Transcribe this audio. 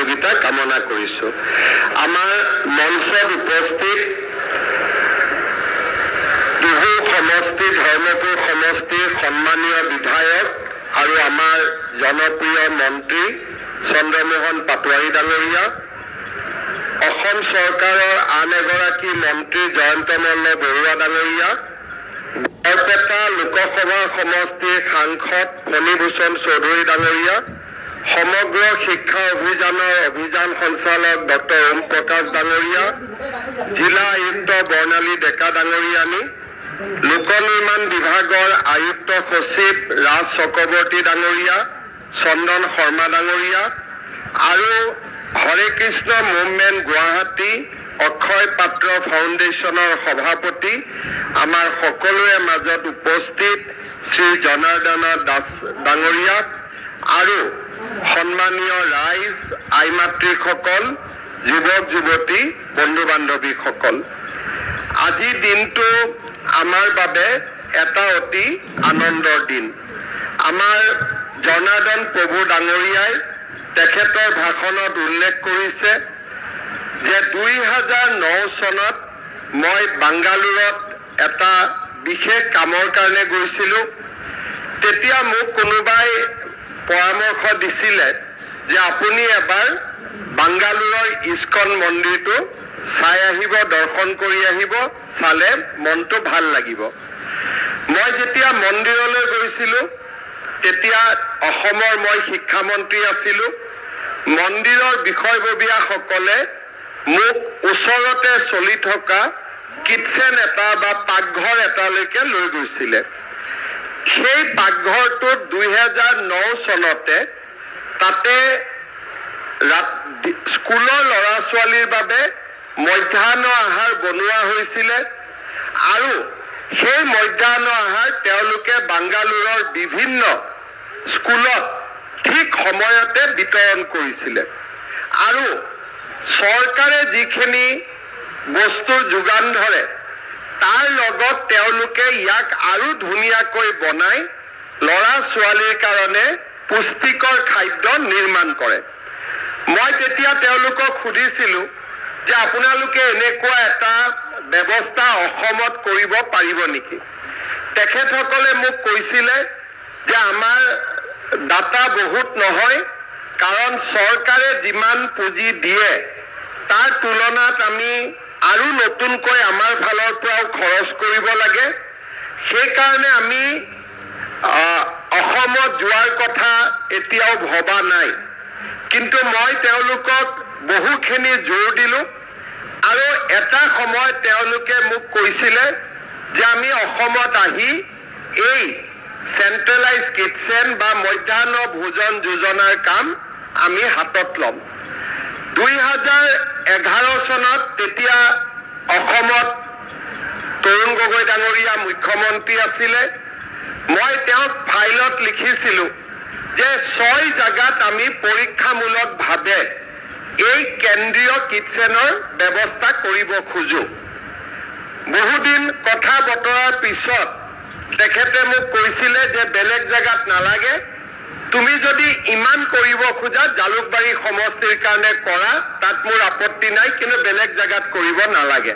সহযোগিতা কামনা কৰিছো। আমাৰ মঞ্চত উপস্থিত টিহু সমষ্টি ধৰ্মপুৰ সমষ্টিৰ সন্মানীয় বিধায়ক আৰু আমাৰ জনপ্ৰিয় মন্ত্ৰী চন্দ্ৰমোহন পাটোৱাৰী ডাঙৰীয়া, অসম চৰকাৰৰ আন এগৰাকী মন্ত্ৰী জয়ন্ত মল্ল বৰুৱা ডাঙৰীয়া, বৰপেটা লোকসভা সমষ্টিৰ সাংসদ ফণীভূষণ চৌধুৰী ডাঙৰীয়া, সমগ্ৰ শিক্ষা অভিযানৰ অভিযান সঞ্চালক ডক্টৰ ওম প্ৰকাশ ডাঙৰীয়া, জিলা আয়ুক্ত বৰ্ণালী ডেকা ডাঙৰীয়ানী, লোক নিৰ্মাণ বিভাগৰ আয়ুক্ত সচিব ৰাজ চক্ৰৱৰ্তী ডাঙৰীয়া, চন্দন শৰ্মা ডাঙৰীয়া আৰু হৰে কৃষ্ণ মুভমেণ্ট গুৱাহাটী অক্ষয় পাত্ৰ ফাউণ্ডেশ্যনৰ সভাপতি আমাৰ সকলোৰে মাজত উপস্থিত শ্ৰী জনাৰ্দন দাস ডাঙৰীয়া আৰু সন্মানীয় ৰাইজ, আই মাতৃসকল, যুৱক যুৱতী, বন্ধু বান্ধৱীসকল, আজি দিনটো আমাৰ বাবে এটা অতি আনন্দৰ দিন। আমাৰ জনাৰ্দন প্ৰভু ডাঙৰীয়াই তেখেতৰ ভাষণত উল্লেখ কৰিছে যে 2009 চনত মই বাংগালোৰত এটা বিশেষ কামৰ কাৰণে গৈছিলোঁ। তেতিয়া মোক কোনোবাই পৰামৰ্শ দিছিলে যে আপুনি এবাৰ বাংগালোৰৰ ইস্কন মন্দিৰটো চাই আহিব, দৰ্শন কৰি আহিব, চালে মনটো ভাল লাগিব। মই যেতিয়া মন্দিৰলৈ গৈছিলোঁ তেতিয়া অসমৰ মই শিক্ষামন্ত্ৰী আছিলোঁ। মন্দিৰৰ বিষয়ববীয়াসকলে মোক ওচৰতে চলি থকা কিটচেন এটা বা পাকঘৰ এটালৈকে লৈ গৈছিলে। সেই পাকঘৰটোত 2009 চনতে তাতে স্কুলৰ ল'ৰা ছোৱালীৰ বাবে মধ্যাহ্ন আহাৰ বনোৱা হৈছিলে আৰু সেই মধ্যাহ্ন আহাৰ তেওঁলোকে বাংগালোৰৰ বিভিন্ন স্কুলত ঠিক সময়তে বিতৰণ কৰিছিলে আৰু চৰকাৰে যিখিনি বস্তুৰ যোগান ধৰে তাৰ লগত তেওঁলোকে ইয়াক আৰু ধুনীয়াকৈ বনাই ল'ৰা ছোৱালীৰ কাৰণে পুষ্টিকৰ খাদ্য নিৰ্মাণ কৰে। মই তেতিয়া তেওঁলোকক সুধিছিলোঁ যে আপোনালোকে এনেকুৱা এটা ব্যৱস্থা অসমত কৰিব পাৰিব নেকি? তেখেতসকলে মোক কৈছিলে যে আমাৰ ডাটা বহুত নহয়, কাৰণ চৰকাৰে যিমান পুঁজি দিয়ে তাৰ তুলনাত আমি আৰু নতুনকৈ আমাৰ ফালৰ পৰাও খৰচ কৰিব লাগে। সেইকাৰণে আমি অসমত যোৱাৰ কথা এতিয়াও ভবা নাই। কিন্তু মই তেওঁলোকক বহুখিনি জোৰ দিলোঁ আৰু এটা সময়ত তেওঁলোকে মোক কৈছিলে যে আমি অসমত আহি এই চেণ্ট্ৰেলাইজ কিটচেন বা মধ্যাহ্ন ভোজন যোজনাৰ কাম আমি হাতত ল'ম। 2011 চনত তেতিয়া অসমত তৰুণ গগৈ ডাঙৰীয়া মুখ্যমন্ত্ৰী আছিলে। মই তেওঁক ফাইলত লিখিছিলোঁ যে 6 জাগাত আমি পৰীক্ষামূলকভাৱে এই কেন্দ্ৰীয় কিটচেনৰ ব্যৱস্থা কৰিব খোজোঁ। বহুদিন কথা বতৰাৰ পিছত তেখেতে মোক কৈছিলে যে বেলেগ জাগাত নালাগে, তুমি যদি ইমান কৰিব খোজা জালুকবাৰী সমষ্টিৰ কাৰণে কৰা, তাত মোৰ আপত্তি নাই, কিন্তু বেলেগ জাগাত কৰিব নালাগে।